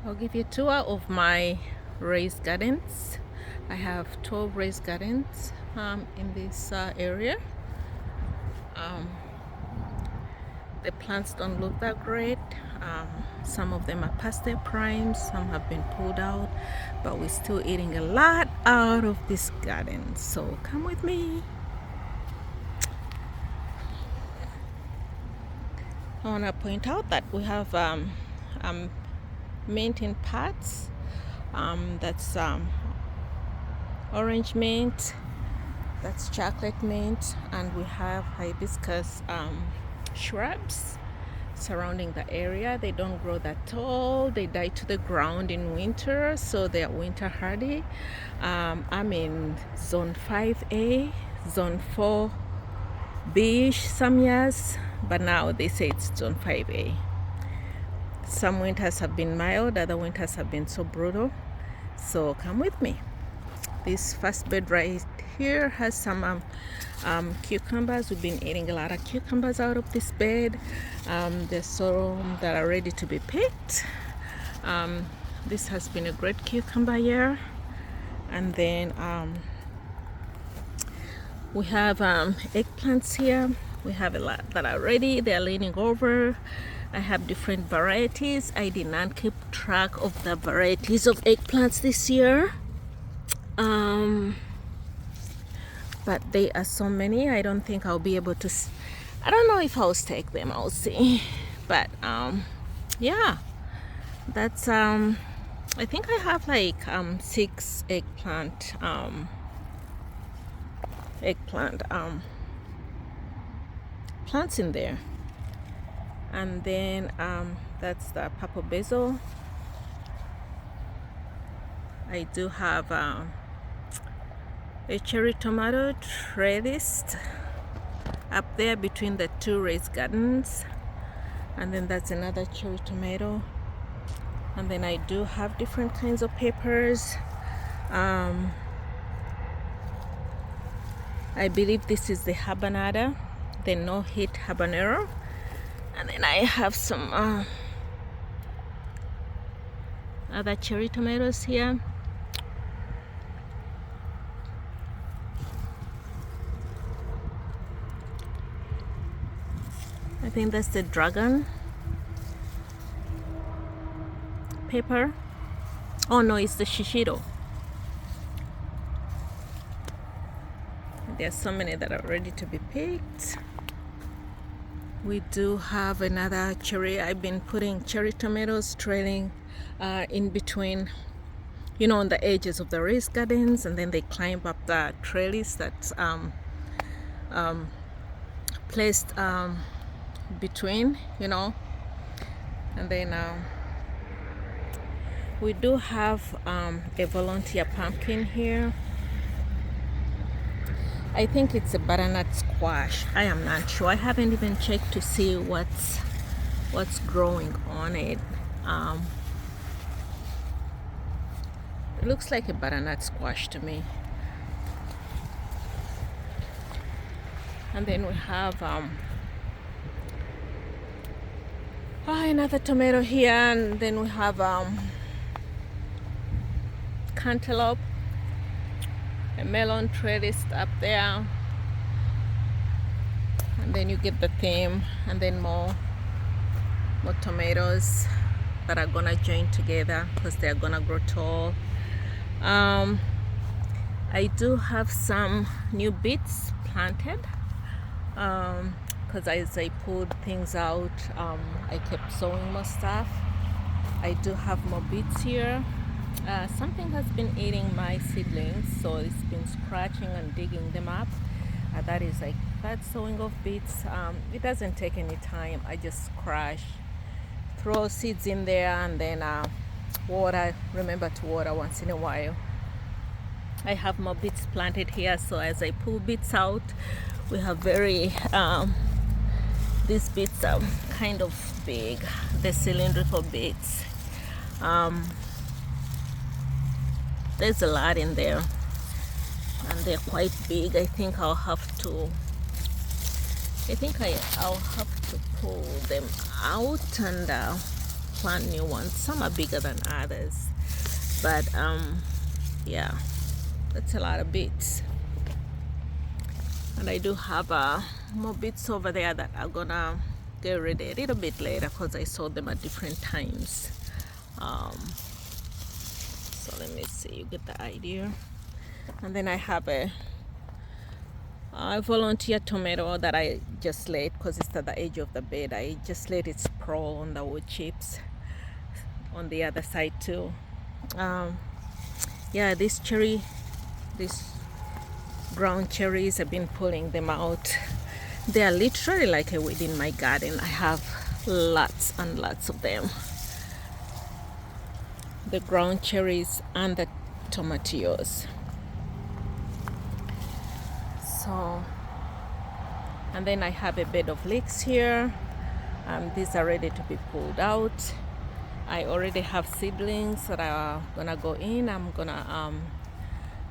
I'll give you a tour of my raised gardens. I have 12 raised gardens in this area. Um, the plants don't look that great. Some of them are past their prime, some have been pulled out, but we're still eating a lot out of this garden. So come with me. I want to point out that we have mint in pots. That's orange mint, that's chocolate mint, and we have hibiscus shrubs surrounding the area. They don't grow that tall, they die to the ground in winter, so they are winter hardy. I'm in zone 5A, zone 4B-ish some years, but now they say it's zone 5A. Some winters have been mild, other winters have been so brutal. So come with me. This first bed right here has some cucumbers. We've been eating a lot of cucumbers out of this bed. There's some that are ready to be picked. This has been a great cucumber year. And then we have eggplants here. We have a lot that are ready. They're leaning over. I have different varieties. I did not keep track of the varieties of eggplants this year. But there are so many, I don't think I'll be able to, I don't know if I'll stake them, I'll see. But yeah, that's, I think I have like 6 eggplant plants in there. And then that's the purple basil. I do have a cherry tomato trellised up there between the 2 raised gardens, and then that's another cherry tomato. And then I do have different kinds of peppers. I believe this is the habanada, the no heat habanero. And then I have some other cherry tomatoes here. I think that's the dragon pepper. Oh no, it's the shishito. There's so many that are ready to be picked. We do have another cherry. I've been putting cherry tomatoes trailing in between, you know, on the edges of the raised gardens, and then they climb up the trellis that's placed between, you know. And then we do have a volunteer pumpkin here. I think it's a butternut squash. I am not sure. I haven't even checked to see what's growing on it. It looks like a butternut squash to me. And then we have another tomato here, and then we have cantaloupe, a melon trellis up there, and then you get the theme, and then more tomatoes that are gonna join together because they're gonna grow tall. I do have some new beets planted because as I pulled things out, I kept sowing more stuff. I do have more beets here. Something has been eating my seedlings, so it's been scratching and digging them up. That is like that sowing of beets. It doesn't take any time. I just crush, throw seeds in there, and then water. Remember to water once in a while. I have more beets planted here, so as I pull beets out, we have very these beets are kind of big, the cylindrical beets. There's a lot in there, and they're quite big. I think I'll have to pull them out and plant new ones. Some are bigger than others, but yeah, that's a lot of beets. And I do have more beets over there that are gonna get ready a little bit later because I sowed them at different times. So let me see, you get the idea. And then I have a volunteer tomato that I just laid because it's at the edge of the bed. I just let it sprawl on the wood chips on the other side too. Yeah, these brown cherries, I've been pulling them out. They are literally like a weed in my garden. I have lots and lots of them. The ground cherries and the tomatillos. So, and then I have a bed of leeks here. These are ready to be pulled out. I already have seedlings that are gonna go in. I'm gonna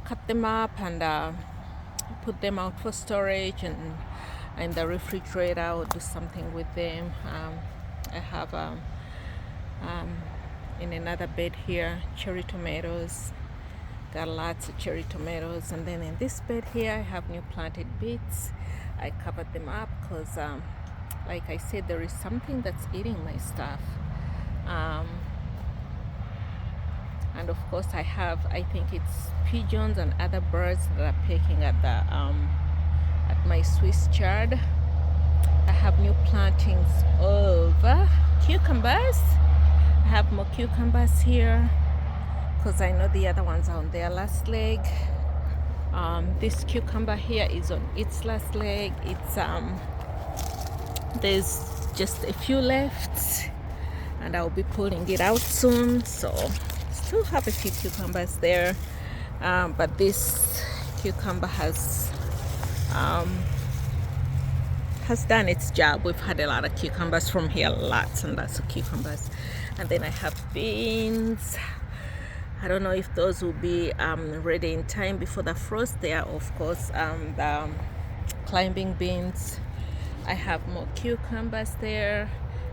cut them up and put them out for storage and in the refrigerator or do something with them. I have in another bed here cherry tomatoes. Got lots of cherry tomatoes. And then in this bed here I have new planted beets. I covered them up because like I said, there is something that's eating my stuff. And of course I think it's pigeons and other birds that are pecking at the at my Swiss chard. I have new plantings of cucumbers. I have more cucumbers here because I know the other ones are on their last leg. This cucumber here is on its last leg. It's there's just a few left and I'll be pulling it out soon, so still have a few cucumbers there, but this cucumber has done its job. We've had a lot of cucumbers from here, lots and lots of cucumbers. And then I have beans. I don't know if those will be ready in time before the frost. They are, of course, the climbing beans. I have more cucumbers there.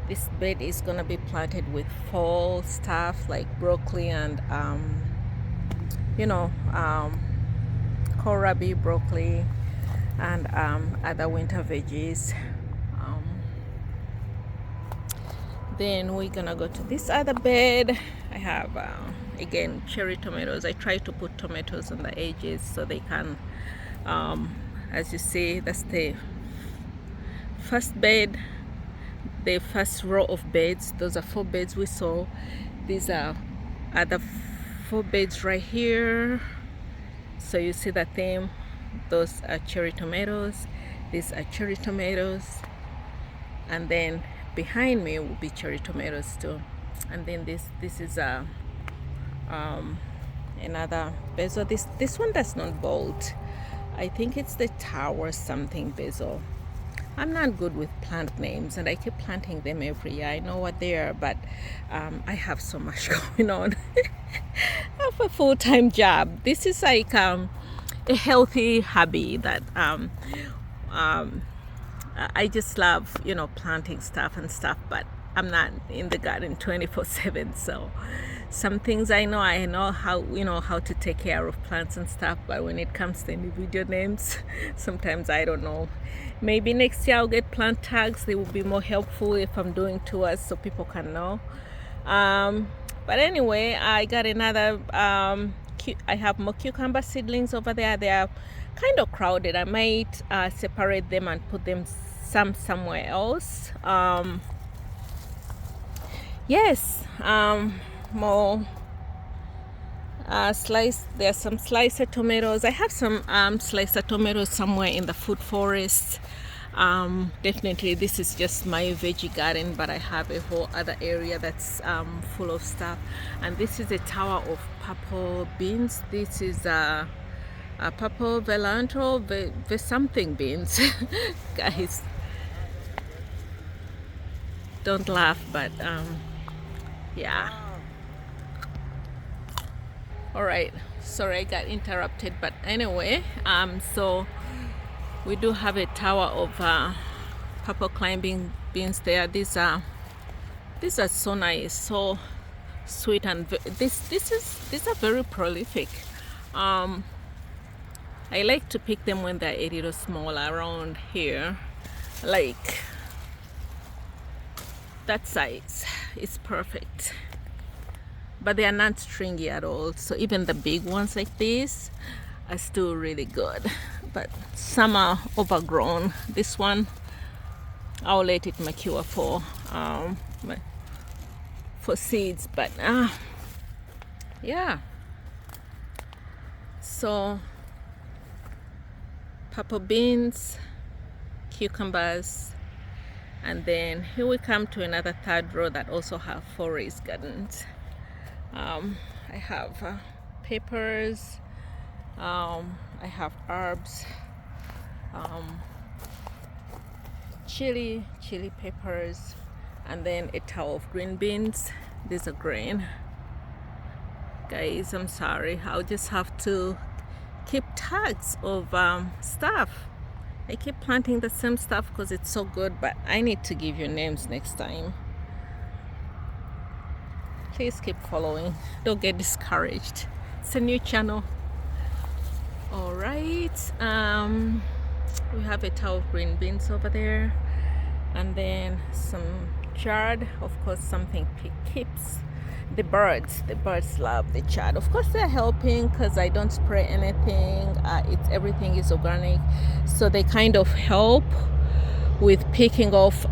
This bed is gonna be planted with fall stuff like broccoli and kohlrabi, broccoli, and other winter veggies. Then we're gonna go to this other bed. I have again cherry tomatoes. I try to put tomatoes on the edges so they can, as you see, that's the first bed, the first row of beds. Those are 4 beds we saw. These are other 4 beds right here. So you see the theme. Those are cherry tomatoes. These are cherry tomatoes, and then behind me will be cherry tomatoes too. And then this is another basil. This one does not bolt. I think it's the tower something basil. I'm not good with plant names and I keep planting them every year. I know what they are, but I have so much going on. I have a full-time job. This is like a healthy hobby that I just love, planting stuff and stuff, but I'm not in the garden 24/7. So some things I know how to take care of plants and stuff, but when it comes to individual names, sometimes I don't know. Maybe next year I'll get plant tags. They will be more helpful if I'm doing tours so people can know. But anyway, I got another I have more cucumber seedlings over there. They are kind of crowded. I might separate them and put them somewhere else. Yes, more there's some slicer tomatoes. I have some slicer tomatoes somewhere in the food forest. Definitely this is just my veggie garden, but I have a whole other area that's full of stuff. And this is a tower of purple beans. This is a purple velanto something beans. Guys, don't laugh, but yeah. All right, sorry I got interrupted, but anyway, so we do have a tower of purple climbing beans there. These are These are so nice, so sweet, and these are very prolific. I like to pick them when they're a little small around here, like that size is perfect. But they are not stringy at all, so even the big ones like this are still really good. But some are overgrown. This one I'll let it mature for seeds, but yeah. So purple beans, cucumbers, and then here we come to another third row that also have 4 raised gardens. I have peppers, I have herbs, chili peppers, and then a tower of green beans. These are green. Guys, I'm sorry, I'll just have to keep tags of stuff. I keep planting the same stuff because it's so good, but I need to give you names next time. Please keep following, don't get discouraged. It's a new channel. All right, we have a tower of green beans over there, and then some chard. Of course, something keeps the birds love the chard. Of course, they're helping because I don't spray anything. Everything is organic, so they kind of help with picking off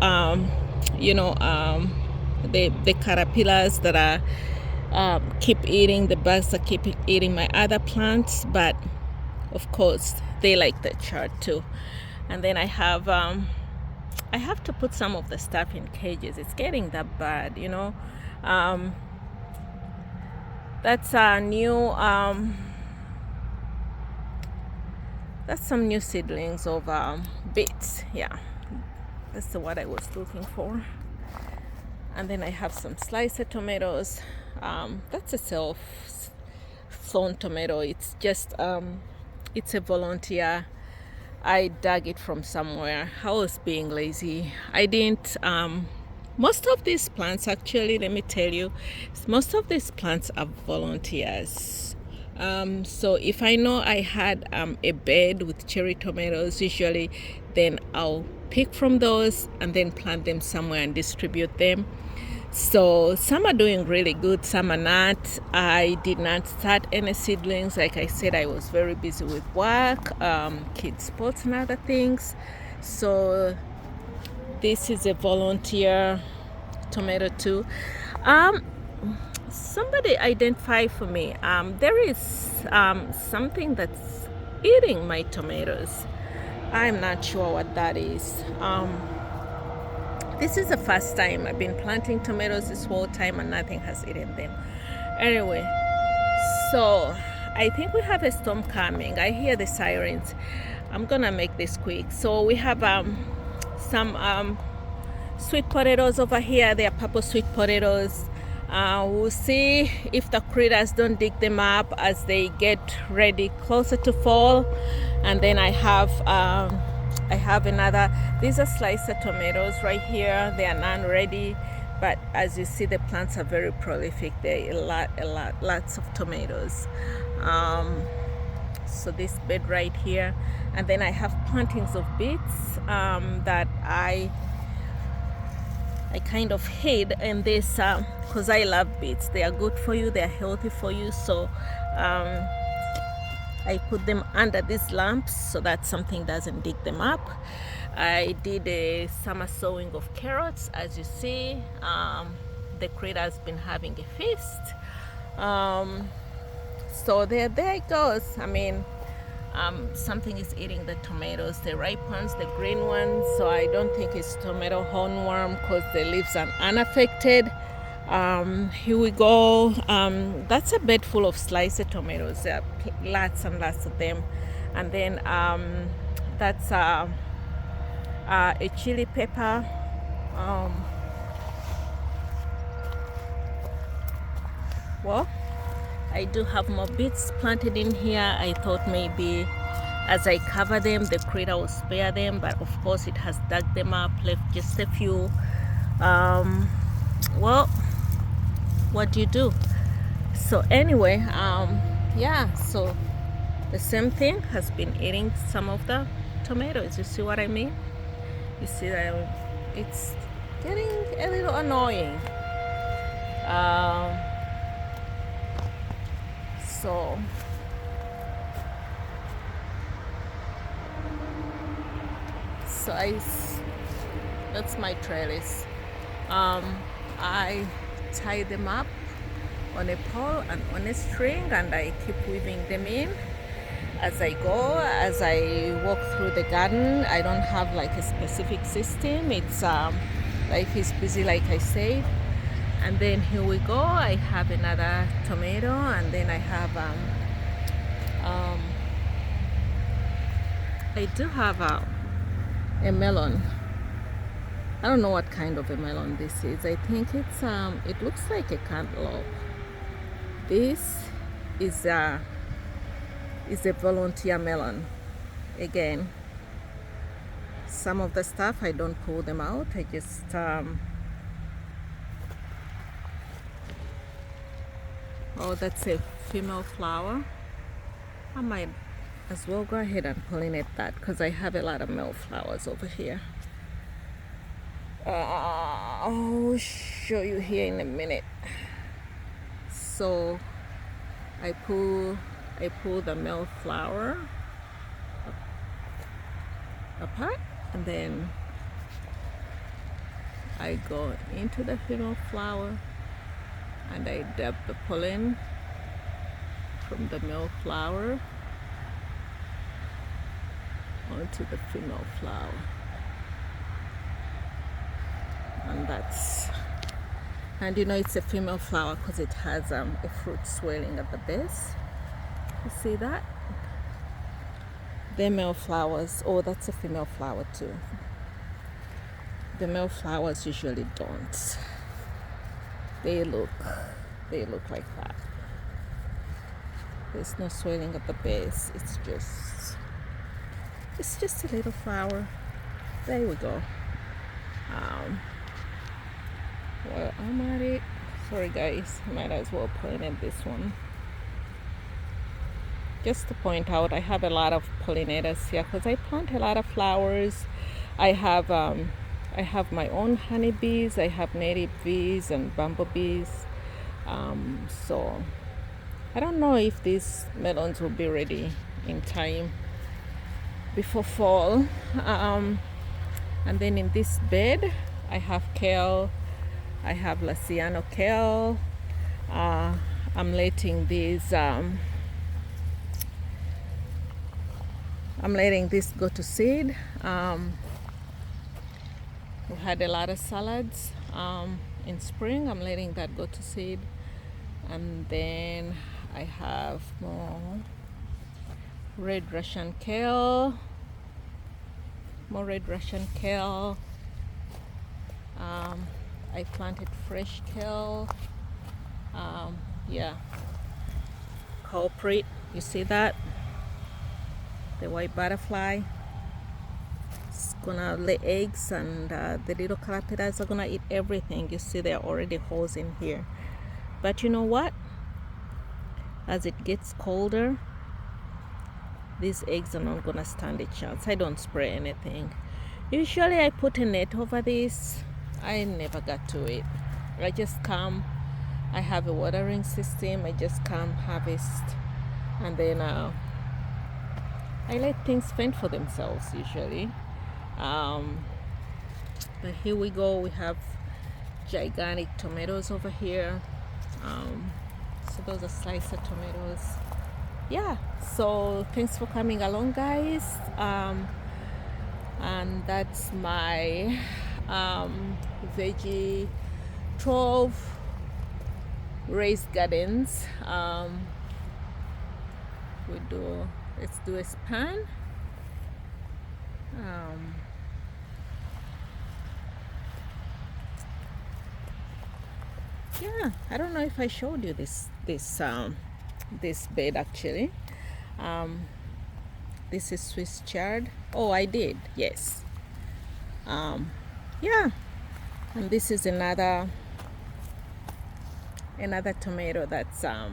the caterpillars that are keep eating, the bugs that keep eating my other plants. But of course they like the chard too. And then I have to put some of the stuff in cages. It's getting that bad, that's a new that's some new seedlings of beets. Yeah, that's the word I was looking for. And then I have some sliced tomatoes. That's a self-sown tomato. It's just it's a volunteer. I dug it from somewhere. I was being lazy. I didn't most of these plants, actually, let me tell you, most of these plants are volunteers. So if I know I had a bed with cherry tomatoes, usually, then I'll pick from those and then plant them somewhere and distribute them. So some are doing really good, some are not. I did not start any seedlings. Like I said, I was very busy with work, kids sports and other things. So this is a volunteer tomato too. Somebody identify for me, there is something that's eating my tomatoes. I'm not sure what that is. This is the first time I've been planting tomatoes this whole time and nothing has eaten them. Anyway, so I think we have a storm coming. I hear the sirens. I'm gonna make this quick. So we have some sweet potatoes over here. They are purple sweet potatoes. We'll see if the critters don't dig them up as they get ready closer to fall. And then I have another. These are sliced tomatoes right here. They are non-ready, but as you see, the plants are very prolific. There are lots of tomatoes. So this bed right here, and then I have plantings of beets that I kind of hid in this because I love beets. They are good for you, they are healthy for you. So I put them under these lamps so that something doesn't dig them up. I did a summer sowing of carrots. As you see, the critter's been having a feast. So there it goes. I mean, something is eating the tomatoes, the ripe ones, the green ones. So I don't think it's tomato hornworm because the leaves are unaffected. Here we go. That's a bed full of sliced tomatoes. There are lots and lots of them. And then that's a chili pepper. Well, I do have more beets planted in here. I thought maybe as I cover them, the critter will spare them, but of course it has dug them up, left just a few. well, what do you do? So anyway, yeah, so the same thing has been eating some of the tomatoes. You see what I mean? You see that it's getting a little annoying. Um, so so that's my trellis. I tie them up on a pole and on a string, and I keep weaving them in as I go, as I walk through the garden. I don't have like a specific system. It's life is busy, like I said. And then here we go. I have another tomato, and then I have I do have a melon. I don't know what kind of a melon this is. I think it's it looks like a cantaloupe. This is a volunteer melon. Again, some of the stuff I don't pull them out. I just oh, that's a female flower. I might as well go ahead and pollinate that because I have a lot of male flowers over here. I'll show you here in a minute. So I pull the male flower apart, and then I go into the female flower and I dab the pollen from the male flower onto the female flower. And you know it's a female flower because it has a fruit swelling at the base. You see that? The male flowers, oh, that's a female flower too. The male flowers usually don't. They look like that. There's no swelling at the base. It's just a little flower. There we go. Well, I'm at it. Sorry guys, might as well pollinate this one. Just to point out, I have a lot of pollinators here because I plant a lot of flowers. I have my own honeybees. I have native bees and bumblebees. So I don't know if these melons will be ready in time before fall. And then in this bed, I have kale. I have Lasiano kale. I'm letting these. I'm letting this go to seed. We had a lot of salads in spring. I'm letting that go to seed. And then I have more red Russian kale. More red Russian kale. I planted fresh kale. Yeah. Culprit, you see that? The white butterfly. It's gonna lay eggs, and the little caterpillars are gonna eat everything. You see there are already holes in here. But you know what? As it gets colder, these eggs are not gonna stand a chance. I don't spray anything. Usually I put a net over this. I never got to it. I just come. I have a watering system. I just come, harvest, and then I let things fend for themselves usually. But here we go. We have gigantic tomatoes over here. So those are slicer tomatoes. Yeah, so thanks for coming along, guys. And that's my veggie 12 raised gardens. Let's do a span. Yeah, I don't know if I showed you this bed actually. This is Swiss chard. Oh, I did, yes. Yeah, and this is another another tomato that's a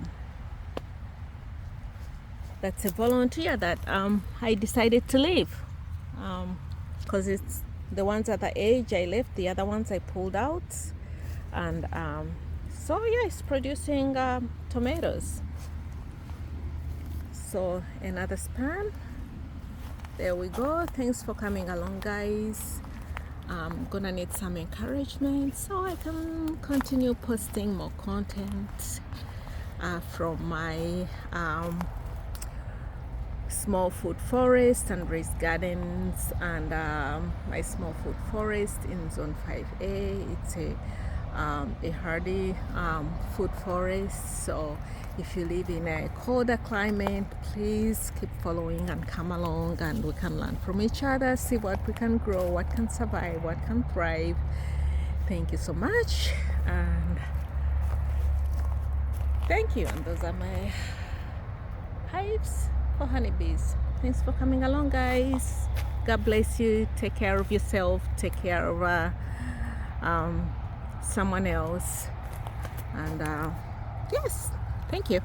volunteer that I decided to leave because it's the ones at the age I left, the other ones I pulled out, and so yeah, it's producing tomatoes. So another span. There we go. Thanks for coming along, guys. I'm gonna need some encouragement so I can continue posting more content from my small food forest and raised gardens, and my small food forest in zone 5A. It's a hardy food forest, so if you live in a colder climate, please keep following and come along, and we can learn from each other, see what we can grow, what can survive, what can thrive. Thank you so much, and thank you. And those are my hives for honeybees. Thanks for coming along, guys. God bless you. Take care of yourself, take care of someone else, and yes, thank you.